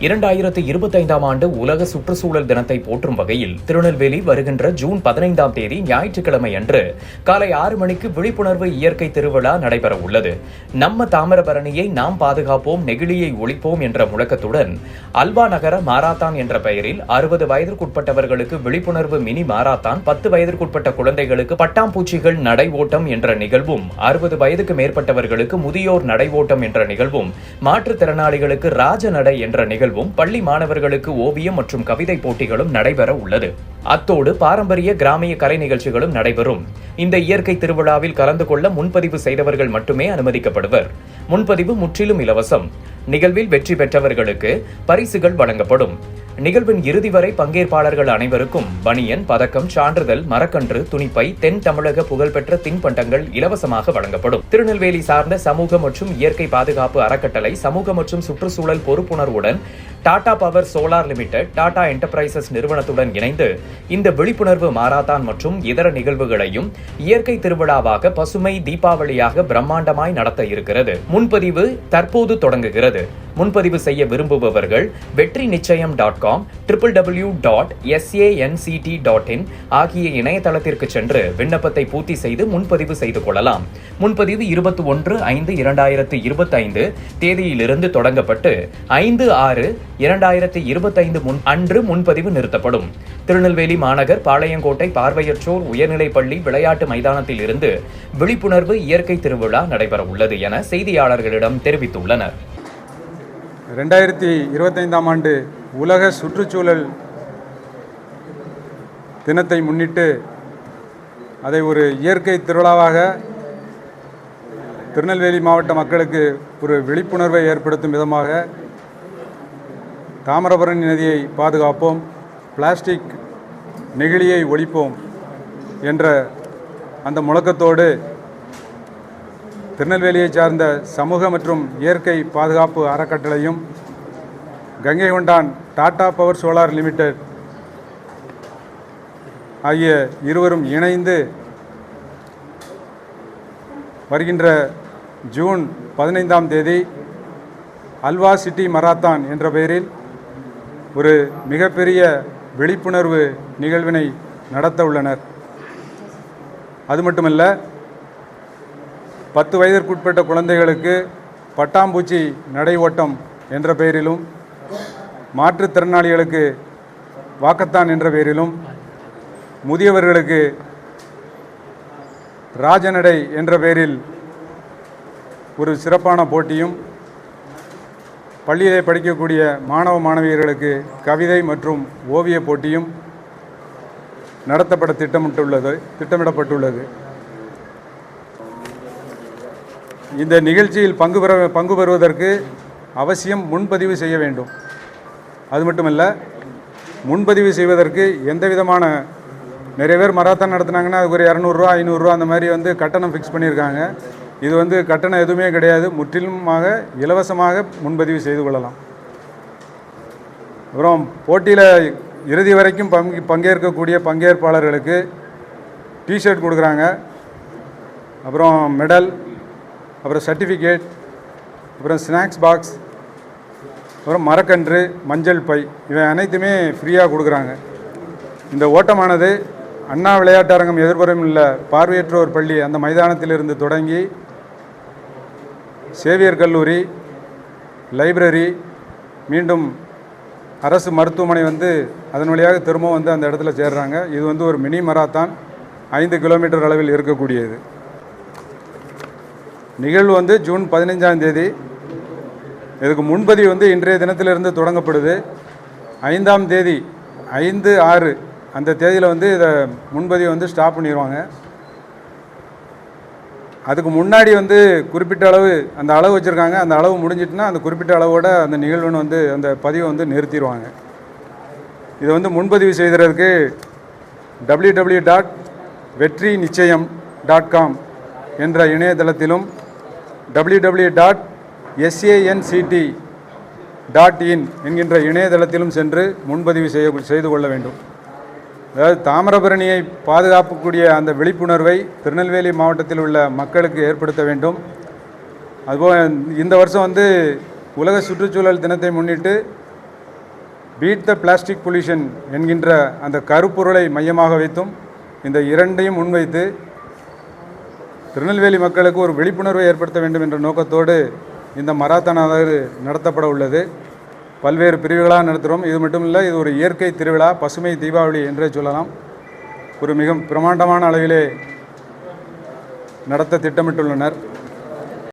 2025ஆம் ஆண்டு உலக சுற்றுச்சூழல் தினத்தை போற்றும் வகையில் திருநெல்வேலி வருகின்ற ஜூன் 15ஆம் தேதி ஞாயிற்றுக்கிழமை அன்று காலை 6 மணிக்கு விழிப்புணர்வு இயற்கை திருவிழா நடைபெற உள்ளது. நம்ம தாமிரபரணியை நாம் பாதுகாப்போம், நெகிழியை ஒழிப்போம் என்ற முழக்கத்துடன் அல்வா நகர மாராத்தான் என்ற பெயரில் 60 வயதிற்குட்பட்டவர்களுக்கு விழிப்புணர்வு மினி மாராத்தான், 10 வயதிற்குட்பட்ட குழந்தைகளுக்கு பட்டாம்பூச்சிகள் நடை ஓட்டம் என்ற நிகழ்வும், 60 வயதுக்கு மேற்பட்டவர்களுக்கு முதியோர் நடை ஓட்டம் என்ற நிகழ்வும், மாற்றுத்திறனாளிகளுக்கு ராஜ நடை என்ற நிகழ்வும், பள்ளி மாணவர்களுக்கு ஓவியம் மற்றும் கவிதை போட்டிகளும் நடைபெற உள்ளது. அத்தோடு பாரம்பரிய கிராமிய கலை நிகழ்ச்சிகளும் நடைபெறும். இந்த இயற்கை திருவிழாவில் கலந்து கொள்ள முன்பதிவு செய்தவர்கள் மட்டுமே அனுமதிக்கப்படுவர். முன்பதிவு முற்றிலும் இலவசம். நிகழ்வில் வெற்றி பெற்றவர்களுக்கு பரிசுகள் வழங்கப்படும். நிகழ்வின் இறுதி வரை பங்கேற்பாளர்கள் அனைவருக்கும் பனியன், பதக்கம், சான்றிதழ், மரக்கன்று, துணிப்பை, தென் தமிழக புகழ்பெற்ற தின்பண்டங்கள் இலவசமாக வழங்கப்படும். திருநெல்வேலி சார்ந்த சமூக மற்றும் இயற்கை பாதுகாப்பு அறக்கட்டளை சமூக மற்றும் சுற்றுச்சூழல் பொறுப்புணர்வுடன் Tata power solar limited, Tata enterprises நிறுவனத்துடன் இணைந்து இந்த விழிப்புணர்வு மாராத்தான் மற்றும் இதர நிகழ்வுகளையும் இயற்கை திருவிழாவாக பசுமை தீபாவளியாக பிரம்மாண்டமாய் நடத்த இருக்கிறது. முன்பதிவு தற்போது தொடங்குகிறது. முன்பதிவு செய்ய விரும்புபவர்கள் வெற்றிநிச்சயம்.com, www.sanct.in ஆகிய இணையதளத்திற்கு சென்று விண்ணப்பத்தை பூர்த்தி செய்து முன்பதிவு செய்து கொள்ளலாம். முன்பதிவு 21/5/2025 தேதியிலிருந்து தொடங்கப்பட்டு 5/6/2025 அன்று முன்பதிவு நிறுத்தப்படும். திருநெல்வேலி மாநகர் பாளையங்கோட்டை பார்வையற்றோர் உயர்நிலைப்பள்ளி விளையாட்டு மைதானத்தில் இருந்து விழிப்புணர்வு இயற்கை திருவிழா நடைபெற உள்ளது என செய்தியாளர்களிடம் தெரிவித்துள்ளனர். 2025ஆம் ஆண்டு உலக சுற்றுச்சூழல் தினத்தை முன்னிட்டு அதை ஒரு இயற்கை திருவிழாவாக திருநெல்வேலி மாவட்ட மக்களுக்கு ஒரு விழிப்புணர்வை ஏற்படுத்தும் விதமாக தாமிரபரணி நதியை பாதுகாப்போம், பிளாஸ்டிக் நெகிழியை ஒழிப்போம் என்ற அந்த முழக்கத்தோடு திருநெல்வேலியை சார்ந்த சமூக மற்றும் இயற்கை பாதுகாப்பு அறக்கட்டளையும் கங்கை கொண்டான் டாடா பவர் சோலார் லிமிடெட் ஆகிய இருவரும் இணைந்து வருகின்ற ஜூன் 15ஆம் தேதி அல்வா சிட்டி மராத்தான் என்ற பெயரில் ஒரு மிகப்பெரிய விழிப்புணர்வு நிகழ்வினை நடத்த உள்ளனர். அது மட்டுமல்ல, 10 வயதிற்குட்பட்ட குழந்தைகளுக்கு பட்டாம்பூச்சி நடை ஓட்டம் என்ற பெயரிலும், மாற்றுத்திறனாளிகளுக்கு வாக்கத்தான் என்ற பெயரிலும், முதியவர்களுக்கு ராஜநடை என்ற பெயரில் ஒரு சிறப்பான போட்டியும், பள்ளியிலே படிக்கக்கூடிய மாணவ மாணவியர்களுக்கு கவிதை மற்றும் ஓவிய போட்டியும் நடத்தப்பட திட்டமிடப்பட்டுள்ளது. இந்த நிகழ்ச்சியில் பங்கு பெறுவதற்கு அவசியம் முன்பதிவு செய்ய வேண்டும். அது மட்டுமல்ல, முன்பதிவு செய்வதற்கு எந்த விதமான நிறைய பேர் மராத்தான் நடத்துனாங்கன்னா அதுக்கு ஒரு 200 ரூபா 500 ரூபா அந்த மாதிரி கட்டணம் ஃபிக்ஸ் பண்ணியிருக்காங்க. இது கட்டணம் எதுவுமே கிடையாது. முற்றிலுமாக இலவசமாக முன்பதிவு செய்து கொள்ளலாம். அப்புறம் போட்டியில் இறுதி வரைக்கும் பங்கேற்கக்கூடிய பங்கேற்பாளர்களுக்கு டிஷர்ட் கொடுக்குறாங்க, அப்புறம் மெடல், அப்புறம் சர்டிஃபிகேட், அப்புறம் ஸ்நாக்ஸ் பாக்ஸ், அப்புறம் மரக்கன்று, மஞ்சள் பை, இவை அனைத்துமே ஃப்ரீயாக கொடுக்குறாங்க. இந்த ஓட்டமானது அண்ணா விளையாட்டரங்கம் எதிர்ப்புறம் உள்ள பார்வையற்றோர் பள்ளி அந்த மைதானத்திலிருந்து தொடங்கி சேவியர் கல்லூரி, லைப்ரரி, மீண்டும் அரசு மருத்துவமனை அதன் வழியாக திரும்பவும் அந்த இடத்துல சேர்றாங்க. இது ஒரு மினி மராத்தான், 5 கிலோமீட்டர் அளவில் இருக்கக்கூடியது. நிகழ்வு ஜூன் 15ஆம் தேதி. இதுக்கு முன்பதிவு இன்றைய தினத்திலிருந்து தொடங்கப்படுது. 5ஆம் தேதி 5/6 அந்த தேதியில் இதை முன்பதிவு ஸ்டாப் பண்ணிடுவாங்க. அதுக்கு முன்னாடி குறிப்பிட்ட அளவு அந்த அளவு வச்சுருக்காங்க. அந்த அளவு முடிஞ்சிட்டுனா அந்த குறிப்பிட்ட அளவோட அந்த நிகழ்வுன்னு அந்த பதிவை நிறுத்திடுவாங்க. இதை முன்பதிவு செய்கிறதுக்கு www.vetrinichayam.com என்ற இணையதளத்திலும் www.sanct.in என்கின்ற இணையதளத்திலும் சென்று முன்பதிவு செய்து கொள்ள வேண்டும். அதாவது தாமிரபரணியை பாதுகாக்கக்கூடிய அந்த விழிப்புணர்வை திருநெல்வேலி மாவட்டத்தில் உள்ள மக்களுக்கு ஏற்படுத்த வேண்டும். அதுபோல் இந்த வருஷம் உலக சுற்றுச்சூழல் தினத்தை முன்னிட்டு பீட் த பிளாஸ்டிக் பொல்யூஷன் என்கின்ற அந்த கருப்பொருளை மையமாக வைத்தும் இந்த இரண்டையும் முன்வைத்து திருநெல்வேலி மக்களுக்கு ஒரு விழிப்புணர்வை ஏற்படுத்த வேண்டும் என்ற நோக்கத்தோடு இந்த மராத்தானானது நடத்தப்பட உள்ளது. பல்வேறு பிரிவுகளாக நடத்துகிறோம். இது மட்டும் இல்லை, இது ஒரு இயற்கை திருவிழா, பசுமை தீபாவளி என்றே சொல்லலாம். ஒரு மிக பிரமாண்டமான அளவிலே நடத்த திட்டமிட்டுள்ளனர்.